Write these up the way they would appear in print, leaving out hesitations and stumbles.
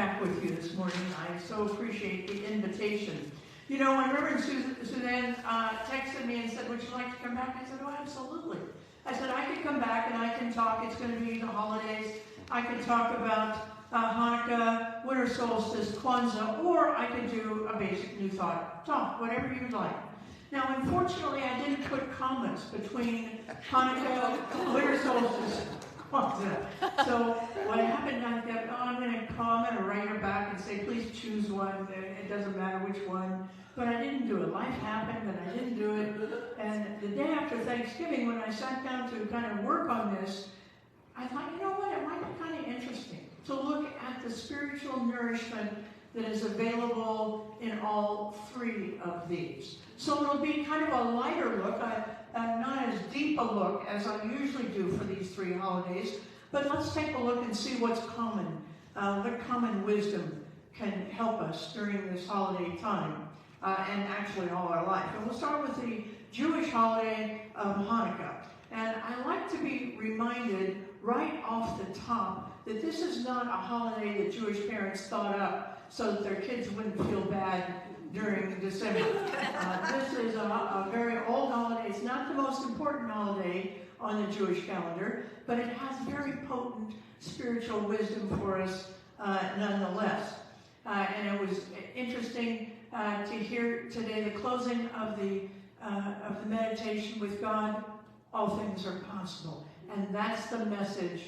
back with you this morning. I so appreciate the invitation. You know, when Reverend Suzanne texted me and said, would you like to come back? I said, oh, absolutely. I said, I can come back and I can talk. It's going to be the holidays. I can talk about Hanukkah, winter solstice, Kwanzaa, or I could do a basic New Thought talk, whatever you'd like. Now, unfortunately, I didn't put comments between Hanukkah, winter solstice, Kwanzaa. So what happened, I thought, oh, I'm going to comment or write her back and say, please choose one. It doesn't matter which one. But I didn't do it. Life happened, and I didn't do it. And the day after Thanksgiving, when I sat down to kind of work on this, I thought, you know what, it might be kind of interesting to look at the spiritual nourishment that is available in all three of these. So it'll be kind of a lighter look, not as deep a look as I usually do for these three holidays, but let's take a look and see what's common, what common wisdom can help us during this holiday time, and actually all our life. And we'll start with the Jewish holiday of Hanukkah. And I like to be reminded right off the top that this is not a holiday that Jewish parents thought up so that their kids wouldn't feel bad during December. This is a very old holiday. It's not the most important holiday on the Jewish calendar, but it has very potent spiritual wisdom for us nonetheless. And it was interesting to hear today the closing of the meditation with God. All things are possible. And that's the message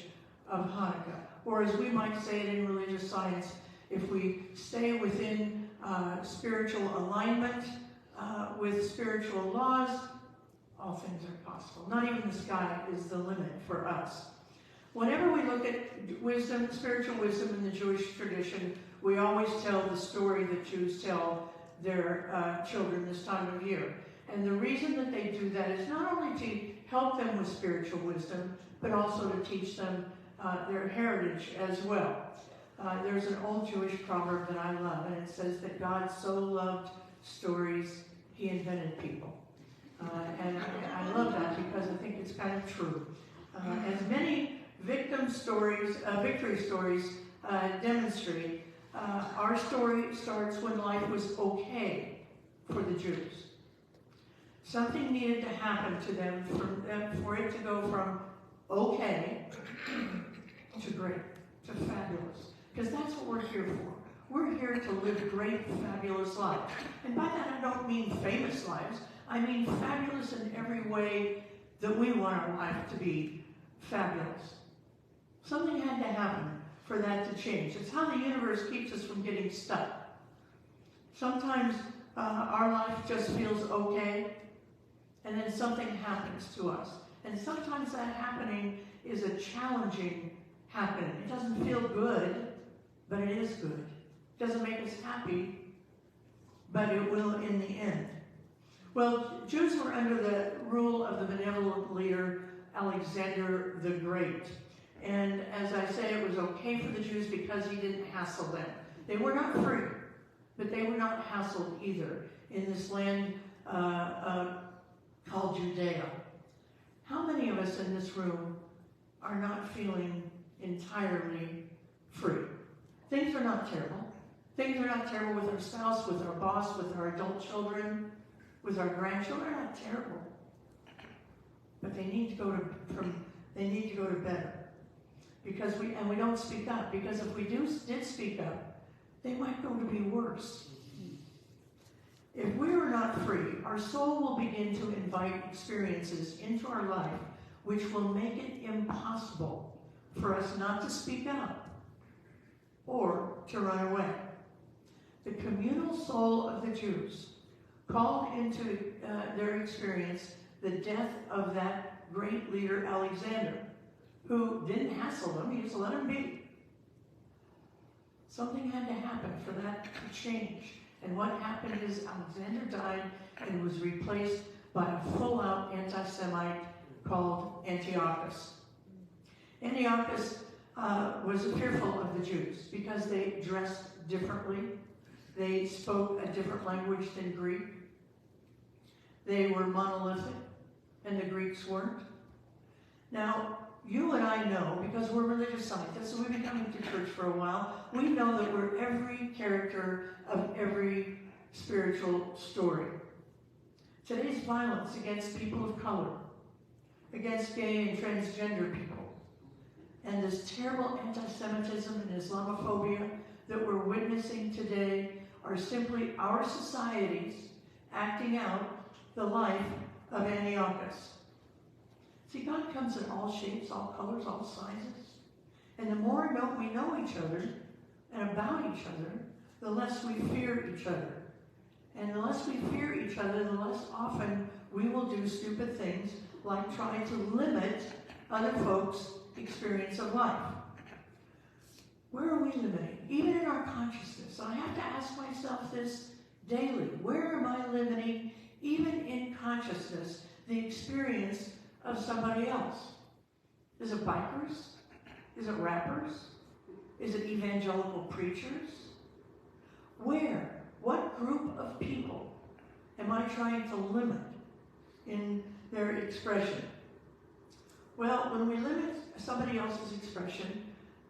of Hanukkah. Or as we might say it in religious science, if we stay within spiritual alignment with spiritual laws, all things are possible. Not even the sky is the limit for us. Whenever we look at wisdom, spiritual wisdom in the Jewish tradition, we always tell the story that Jews tell their children this time of year. And the reason that they do that is not only to help them with spiritual wisdom, but also to teach them their heritage as well. There's an old Jewish proverb that I love, and it says that God so loved stories, he invented people. And I love that because I think it's kind of true. As many victory stories demonstrate, our story starts when life was okay for the Jews. Something needed to happen to them for it to go from okay to great, to fabulous. Because that's what we're here for. We're here to live great, fabulous lives. And by that I don't mean famous lives. I mean fabulous in every way that we want our life to be fabulous. Something had to happen for that to change. It's how the universe keeps us from getting stuck. Sometimes our life just feels okay, and then something happens to us. And sometimes that happening is a challenging happening. It doesn't feel good, but it is good. It doesn't make us happy, but it will in the end. Well, Jews were under the rule of the benevolent leader, Alexander the Great. And as I said, it was okay for the Jews because he didn't hassle them. They were not free, but they were not hassled either in this land called Judea. How many of us in this room are not feeling entirely free? Things are not terrible. Things are not terrible with our spouse, with our boss, with our adult children, with our grandchildren. They're not terrible. But they need to go to better. Because we don't speak up. Because if we did speak up, they might go to be worse. If we are not free, our soul will begin to invite experiences into our life which will make it impossible for us not to speak up or to run away. The communal soul of the Jews called into their experience the death of that great leader Alexander, who didn't hassle them, he just let them be. Something had to happen for that to change. And what happened is Alexander died and was replaced by a full-out anti-Semite called Antiochus. Antiochus was fearful of the Jews because they dressed differently. They spoke a different language than Greek. They were monolithic, and the Greeks weren't. Now, you and I know, because we're religious scientists, and we've been coming to church for a while, we know that we're every character of every spiritual story. Today's violence against people of color, against gay and transgender people, and this terrible anti-Semitism and Islamophobia that we're witnessing today are simply our societies acting out the life of Antiochus. See, God comes in all shapes, all colors, all sizes. And the more we know each other and about each other, the less we fear each other. And the less we fear each other, the less often we will do stupid things like try to limit other folks' experience of life. Where are we limiting? Even in our consciousness. I have to ask myself this daily. Where am I limiting, even in consciousness, the experience of somebody else? Is it bikers? Is it rappers? Is it evangelical preachers? Where? What group of people am I trying to limit in their expression? Well, when we limit somebody else's expression,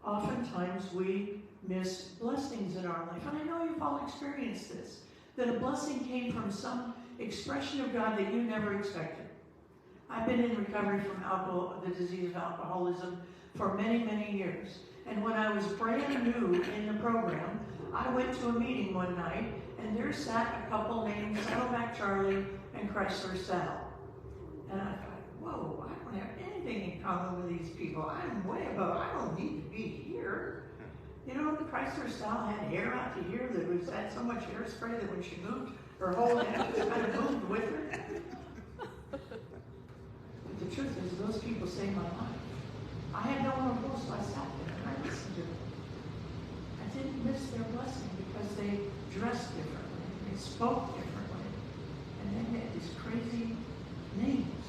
oftentimes we miss blessings in our life. And I know you've all experienced this, that a blessing came from some expression of God that you never expected. I've been in recovery from the disease of alcoholism for many, many years. And when I was brand new in the program, I went to a meeting one night, and there sat a couple named Saddleback Charlie and Chrysler Sal. And I thought, whoa, I don't have anything in common with these people. I'm way above, I don't need to be here. You know, the Chrysler Sal had hair out to here that had so much hairspray that when she moved, her whole head just kind of moved with her. But the truth is, those people saved my life. I had no one else, so I sat there and I listened to them. I didn't miss their blessing because they dressed differently, they spoke differently, and they had these crazy names.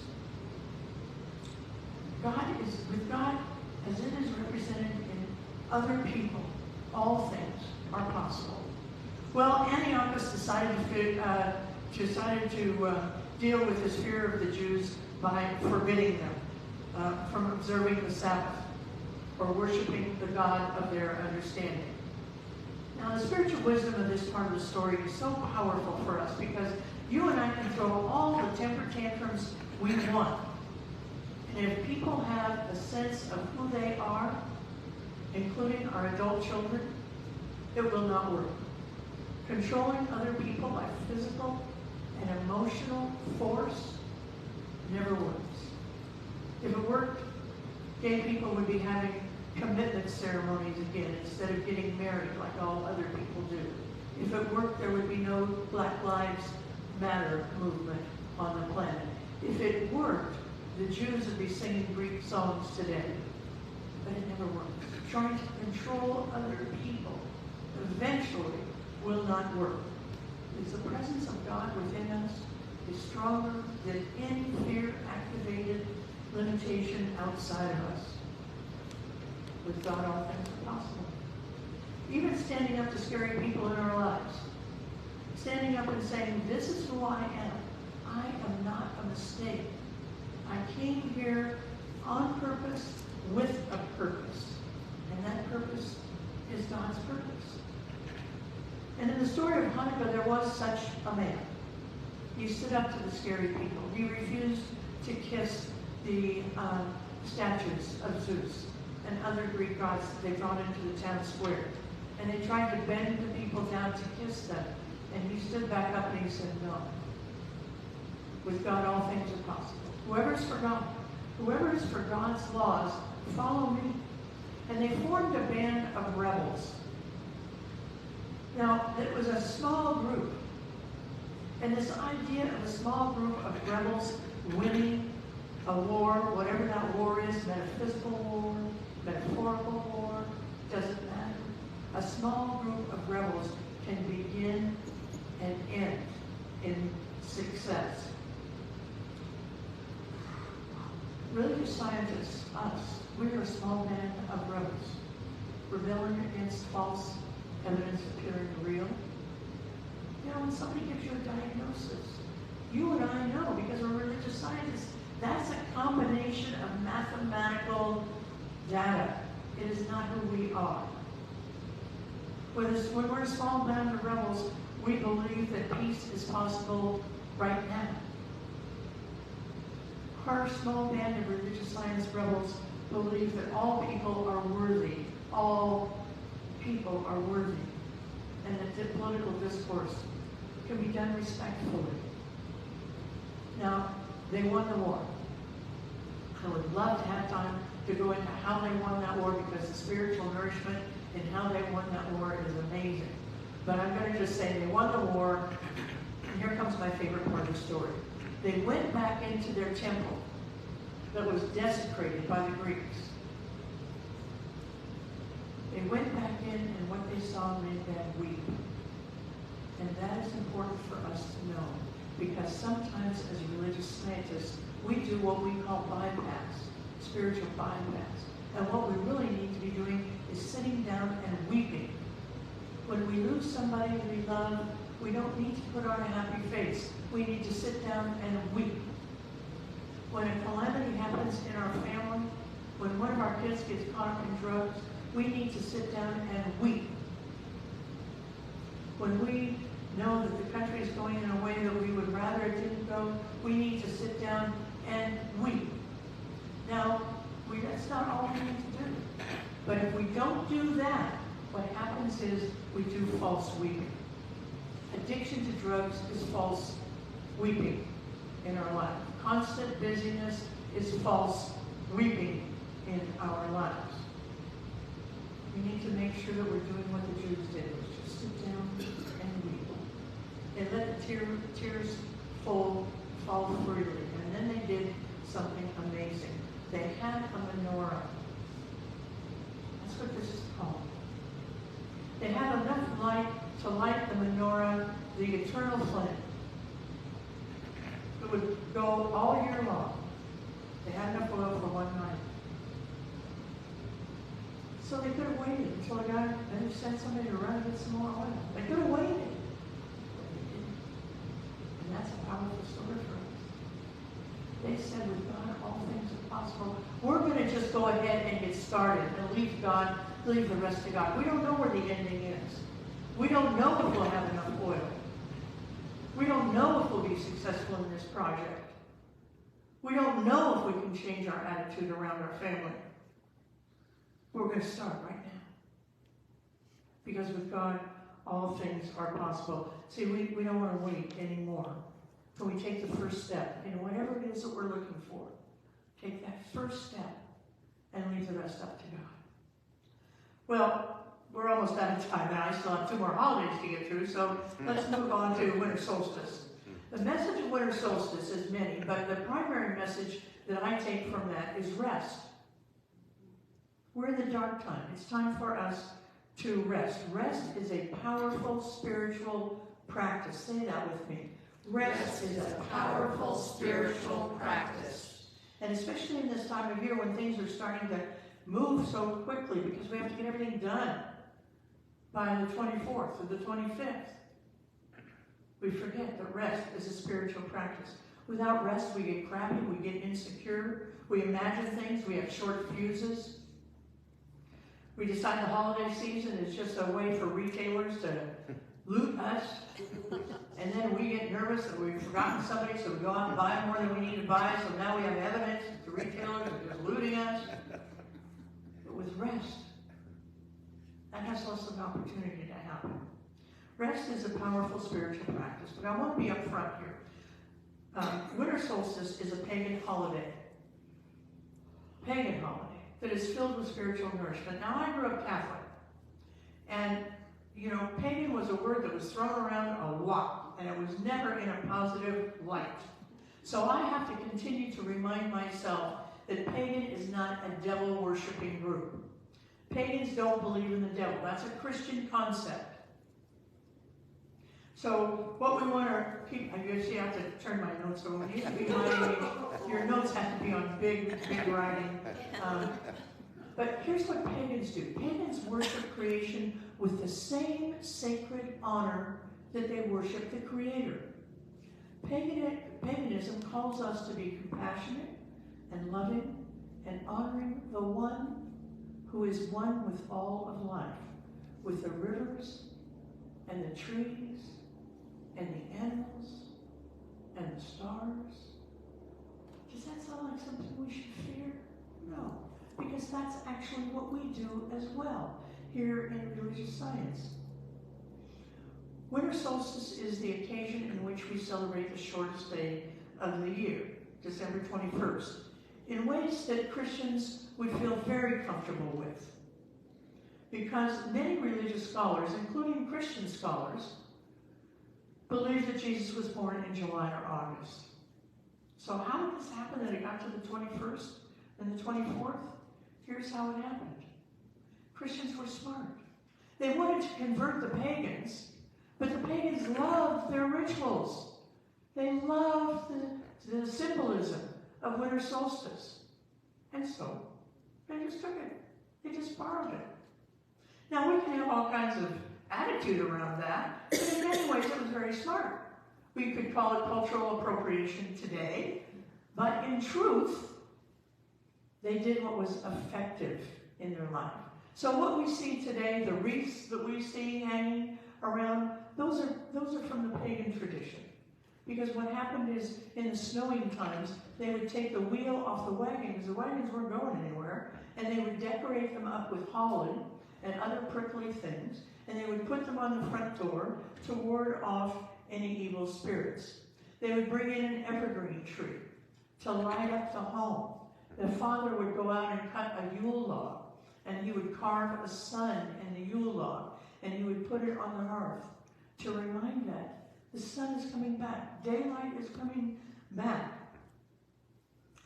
With God, as it is represented in other people, all things are possible. Well, Antiochus decided to deal with his fear of the Jews by forbidding them from observing the Sabbath or worshiping the God of their understanding. Now, the spiritual wisdom of this part of the story is so powerful for us because you and I can throw all the temper tantrums we want. And if people have a sense of who they are, including our adult children, it will not work. Controlling other people by physical and emotional force never works. If it worked, gay people would be having commitment ceremonies again instead of getting married like all other people do. If it worked, there would be no Black Lives Matter movement on the planet. If it worked, the Jews would be singing Greek songs today. But it never works. Trying to control other people eventually will not work. Because the presence of God within us is stronger than any fear-activated limitation outside of us. With God, all things are possible. Even standing up to scary people in our lives. Standing up and saying, this is who I am. I am not a mistake. I came here on purpose with a purpose. And that purpose is God's purpose. And in the story of Hanukkah, there was such a man. He stood up to the scary people. He refused to kiss the statues of Zeus and other Greek gods that they brought into the town square. And they tried to bend the people down to kiss them. And he stood back up and he said, no. With God, all things are possible. Whoever is for God's laws, follow me. And they formed a band of rebels. Now, it was a small group. And this idea of a small group of rebels winning a war, whatever that war is, metaphysical war, metaphorical war, doesn't matter. A small group of rebels can begin and end in success. Religious scientists, us, we are a small band of rebels, rebelling against false evidence appearing real. You know, when somebody gives you a diagnosis, you and I know, because we're religious scientists, That's a combination of mathematical data. It is not who we are. When we're a small band of rebels, we believe that peace is possible right now. Our small band of religious science rebels believe that all people are worthy. All people are worthy. And that the political discourse can be done respectfully. Now, they won the war. I would love to have time to go into how they won that war, because the spiritual nourishment in how they won that war is amazing. But I'm going to just say they won the war, and here comes my favorite part of the story. They went back into their temple that was desecrated by the Greeks. They went back in, and what they saw made them weep. And that is important for us to know, because sometimes as religious scientists, we do what we call bypass, spiritual bypass. And what we really need to be doing is sitting down and weeping. When we lose somebody we love, we don't need to put on a happy face. We need to sit down and weep. When a calamity happens in our family, when one of our kids gets caught up in drugs, we need to sit down and weep. When we know that the country is going in a way that we would rather it didn't go, we need to sit down and weep. Now, that's not all we need to do. But if we don't do that, what happens is we do false weeping. Addiction to drugs is false weeping in our life. Constant busyness is false weeping in our lives. We need to make sure that we're doing what the Jews did, was just sit down and weep. And let the tears fall freely. And then they did something amazing. They had a menorah. That's what this is called. They had enough light to light the menorah, the eternal flame. It would go all year long. They had enough oil for one night. So they could have waited until the guy maybe sent somebody to run and get some more oil. They could have waited. But they didn't. And that's a powerful story for us. They said, with God, all things are possible. We're going to just go ahead and get started and leave the rest to God. We don't know where the ending is. We don't know if we'll have enough oil. We don't know if we'll be successful in this project. We don't know if we can change our attitude around our family. We're going to start right now. Because with God, all things are possible. See, we don't want to wait anymore. So we take the first step in whatever it is that we're looking for. Take that first step and leave the rest up to God. Well, we're almost out of time now. I still have 2 more holidays to get through, so let's move on to winter solstice. The message of winter solstice is many, but the primary message that I take from that is rest. We're in the dark time. It's time for us to rest. Rest is a powerful spiritual practice. Say that with me. Rest is a powerful spiritual practice. And especially in this time of year when things are starting to move so quickly because we have to get everything done by the 24th or the 25th. We forget that rest is a spiritual practice. Without rest, we get crappy, we get insecure, we imagine things, we have short fuses. We decide the holiday season is just a way for retailers to loot us. And then we get nervous that we've forgotten somebody, so we go out and buy more than we need to buy, so now we have evidence that the retailers are just looting us. But with rest, that has less of an opportunity to happen. Rest is a powerful spiritual practice, but I want to be up front here. Winter solstice is a pagan holiday. Pagan holiday that is filled with spiritual nourishment. Now, I grew up Catholic, and you know, pagan was a word that was thrown around a lot, and it was never in a positive light. So I have to continue to remind myself that pagan is not a devil-worshipping group. Pagans don't believe in the devil. That's a Christian concept. So what we want to keep, I guess you have to turn my notes over. It used to be my age. Your notes have to be on big writing. But here's what pagans do. Pagans worship creation with the same sacred honor that they worship the Creator. Paganism calls us to be compassionate and loving and honoring the one who is one with all of life, with the rivers and the trees and the animals and the stars. Does that sound like something we should fear? No, because that's actually what we do as well here in religious science. Winter solstice is the occasion in which we celebrate the shortest day of the year, December 21st, in ways that Christians would feel very comfortable with. Because many religious scholars, including Christian scholars, believe that Jesus was born in July or August. So how did this happen that it got to the 21st and the 24th? Here's how it happened. Christians were smart. They wanted to convert the pagans, but the pagans loved their rituals. They loved the symbolism of winter solstice. And so they just took it. They just borrowed it. Now we can have all kinds of attitude around that, but in many ways it was very smart. We could call it cultural appropriation today, but in truth, they did what was effective in their life. So what we see today, the wreaths that we see hanging around, those are from the pagan tradition. Because what happened is, in the snowing times, they would take the wheel off the wagon, because the wagons weren't going anywhere, and they would decorate them up with holly and other prickly things, and they would put them on the front door to ward off any evil spirits. They would bring in an evergreen tree to light up the home. The father would go out and cut a Yule log, and he would carve a sun in the Yule log, and he would put it on the hearth to remind that the sun is coming back. Daylight is coming back.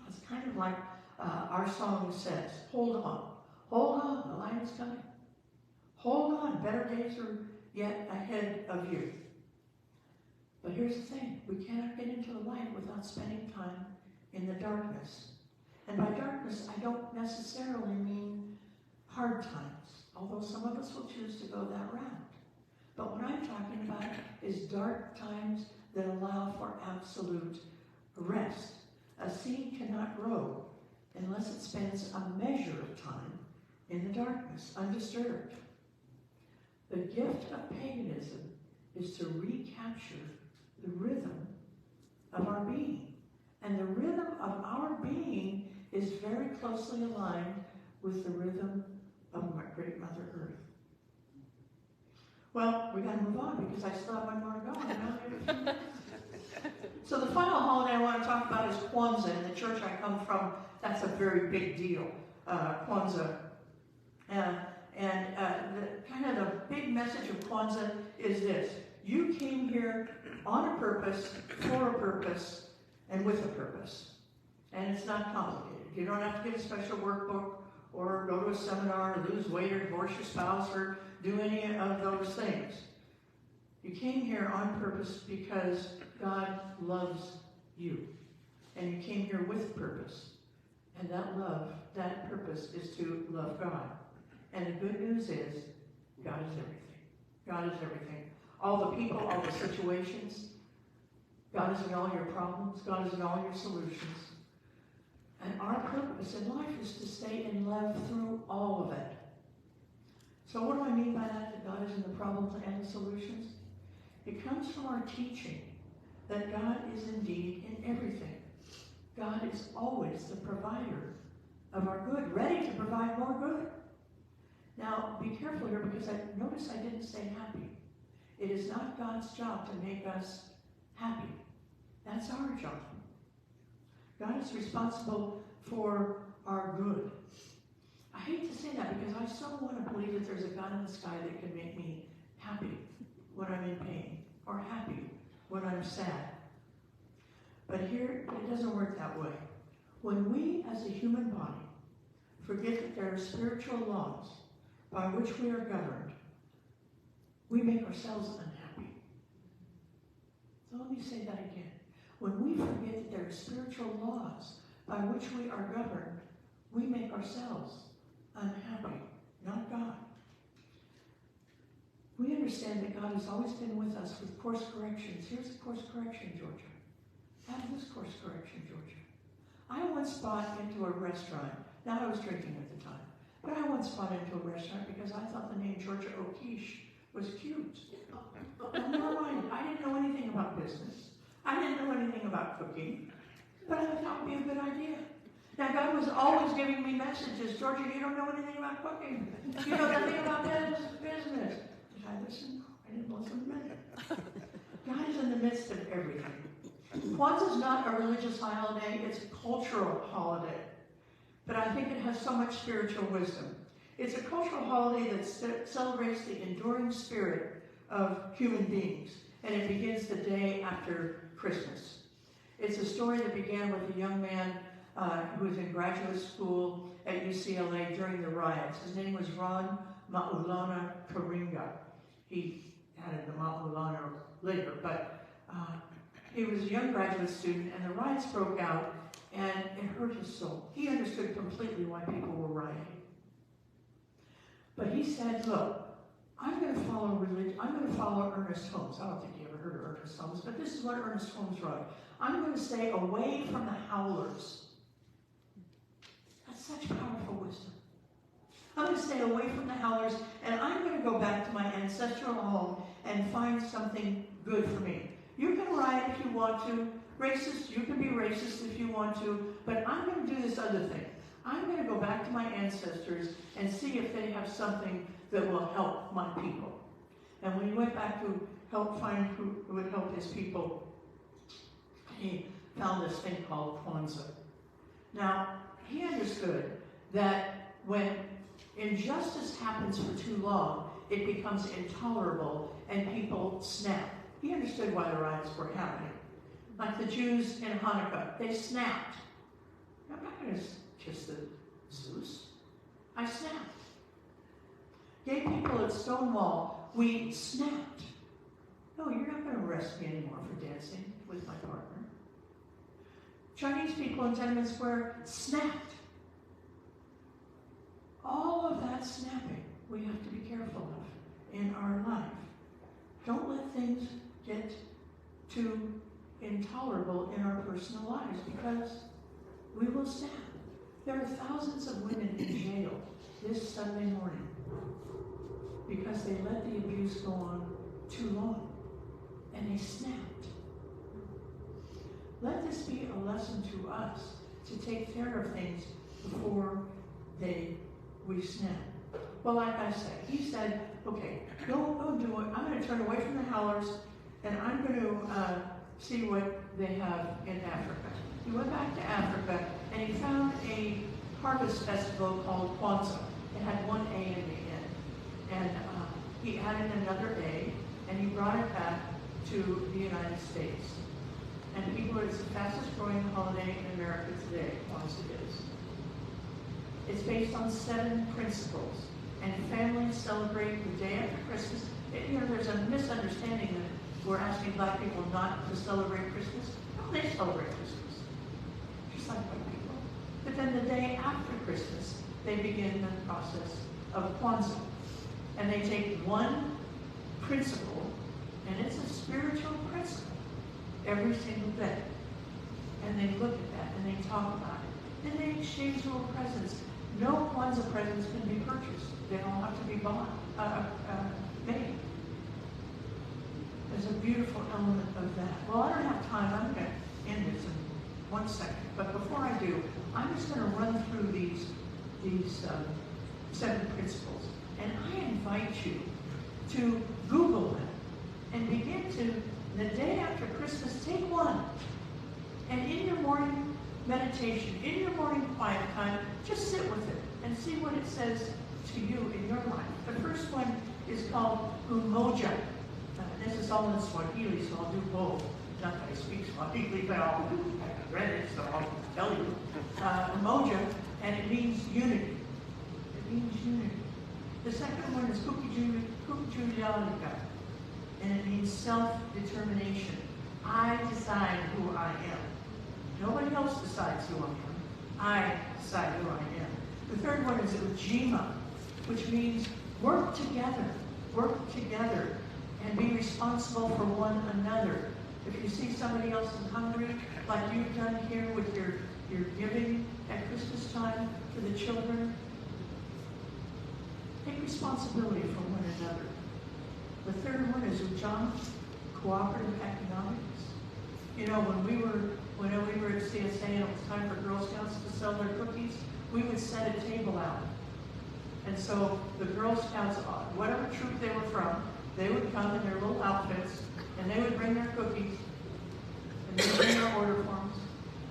It's kind of like our song says, hold on, the light is coming. Hold on, better days are yet ahead of you. But here's the thing, we cannot get into the light without spending time in the darkness. And by darkness, I don't necessarily mean hard times, although some of us will choose to go that route. But what I'm talking about is dark times that allow for absolute rest. A seed cannot grow unless it spends a measure of time in the darkness, undisturbed. The gift of paganism is to recapture the rhythm of our being. And the rhythm of our being is very closely aligned with the rhythm of my great Mother Earth. Well, we got to move on because I still have one more to go. And I only have a few minutes. So the final holiday I want to talk about is Kwanzaa. In the church I come from, that's a very big deal, Kwanzaa. The big message of Kwanzaa is this. You came here on a purpose, for a purpose, and with a purpose. And it's not complicated. You don't have to get a special workbook or go to a seminar or lose weight or divorce your spouse or do any of those things. You came here on purpose because God loves you. And you came here with purpose. And that love, that purpose is to love God. And the good news is, God is everything. God is everything. All the people, all the situations. God is in all your problems. God is in all your solutions. And our purpose in life is to stay in love through all of it. So what do I mean by that God is in the problems and the solutions? It comes from our teaching that God is indeed in everything. God is always the provider of our good, ready to provide more good. Now, be careful here because notice I didn't say happy. It is not God's job to make us happy. That's our job. God is responsible for our good. I hate to say that because I so want to believe that there's a God in the sky that can make me happy when I'm in pain or happy when I'm sad. But here, it doesn't work that way. When we, as a human body, forget that there are spiritual laws by which we are governed, we make ourselves unhappy. So let me say that again. When we forget that there are spiritual laws by which we are governed, we make ourselves unhappy, not God. We understand that God has always been with us with course corrections. Here's the course correction, Georgia. Have this course correction, Georgia. I once bought into a restaurant. Now, I was drinking at the time. But I once bought into a restaurant because I thought the name Georgia O'Quiche was cute. Never mind, I didn't know anything about business. I didn't know anything about cooking. But I thought it would be a good idea. Now, God was always giving me messages. Georgia, you don't know anything about cooking. You know nothing about business. Did I listen? I didn't listen. God is in the midst of everything. Kwanzaa is not a religious holiday. It's a cultural holiday. But I think it has so much spiritual wisdom. It's a cultural holiday that celebrates the enduring spirit of human beings. And it begins the day after Christmas. It's a story that began with a young man who was in graduate school at UCLA during the riots. His name was Ron Maulana Karinga. He added the Maulana later, but he was a young graduate student, and the riots broke out, and it hurt his soul. He understood completely why people were rioting. But he said, look, I'm going to follow religion. I'm going to follow Ernest Holmes. I don't think you ever heard of Ernest Holmes, but this is what Ernest Holmes wrote. I'm going to stay away from the howlers. That's such powerful wisdom. I'm going to stay away from the howlers, and I'm going to go back to my ancestral home and find something good for me. You can riot if you want to. Racist, you can be racist if you want to, but I'm going to do this other thing. I'm going to go back to my ancestors and see if they have something that will help my people. And when he went back to help find who would help his people, he found this thing called Kwanzaa. Now, he understood that when injustice happens for too long, it becomes intolerable and people snap. He understood why the riots were happening. Like the Jews in Hanukkah, they snapped. I'm not going to kiss the Zeus. I snapped. Gay people at Stonewall, we snapped. No, you're not going to arrest me anymore for dancing with my partner. Chinese people in Tiananmen Square snapped. All of that snapping we have to be careful of in our life. Don't let things get too intolerable in our personal lives because we will snap. There are thousands of women in jail this Sunday morning because they let the abuse go on too long and they snapped. Let this be a lesson to us to take care of things before we snap. Well, like I said, he said, okay, go do it. I'm going to turn away from the howlers and I'm going to see what they have in Africa. He went back to Africa and he found a harvest festival called Kwanzaa. It had one A in the end. And he added another A and he brought it back to the United States. And people, it's the fastest growing holiday in America today, Kwanzaa is. It's based on 7 principles. And families celebrate the day after Christmas. There's a misunderstanding that we're asking black people not to celebrate Christmas. No, they celebrate Christmas, just like white people. But then the day after Christmas, they begin the process of Kwanzaa. And they take one principle, and it's a spiritual principle, every single day. And they look at that, and they talk about it. And they exchange little presents. No Kwanzaa presents can be purchased. They all have to be bought, made. There's a beautiful element of that. Well, I don't have time. I'm going to end this in 1 second. But before I do, I'm just going to run through these 7 principles. And I invite you to Google them and begin to, the day after Christmas, take one. And in your morning meditation, in your morning quiet time, just sit with it and see what it says to you in your life. The first one is called Umoja. This is all in Swahili, so I'll do both. Not that I speak Swahili, but I read it, so I'll tell you. Umoja, and it means unity. It means unity. The second one is Kukujulialika, and it means self-determination. I decide who I am. Nobody else decides who I am. I decide who I am. The third one is Ujima, which means work together and be responsible for one another. If you see somebody else is hungry, like you've done here with your giving at Christmas time to the children, take responsibility for one another. The third one is Ujjayi, cooperative economics. You know, when we were at CSA and it was time for Girl Scouts to sell their cookies, we would set a table out. And so the Girl Scouts, whatever troop they were from, they would come in their little outfits, and they would bring their cookies, and they would bring their order forms,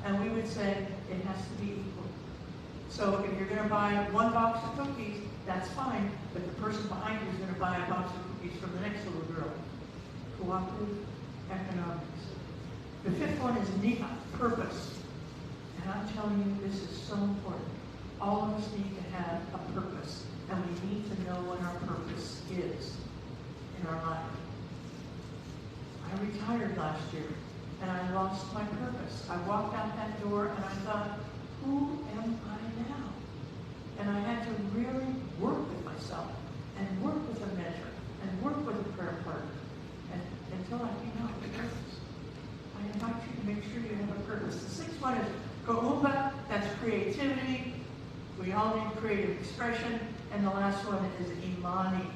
and we would say, it has to be equal. So if you're going to buy one box of cookies, that's fine, but the person behind you is going to buy a box of cookies from the next little girl. Cooperative economics. The fifth one is NEPA, purpose. And I'm telling you, this is so important. All of us need to have a purpose, and we need to know what our purpose is in our life. I retired last year, and I lost my purpose. I walked out that door, and I thought, who am I now? And I had to really work with myself, and work with a mentor, and work with a prayer partner, and until I came out with purpose. I invite you to make sure you have a purpose. The sixth one is Kaupa, that's creativity. We all need creative expression. And the last one is Imani.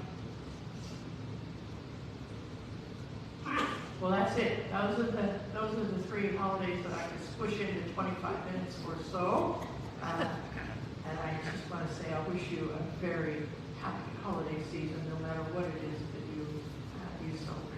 Well, that's it. Those are the three holidays that I could squish into 25 minutes or so. And I just want to say I wish you a very happy holiday season, no matter what it is that you celebrate.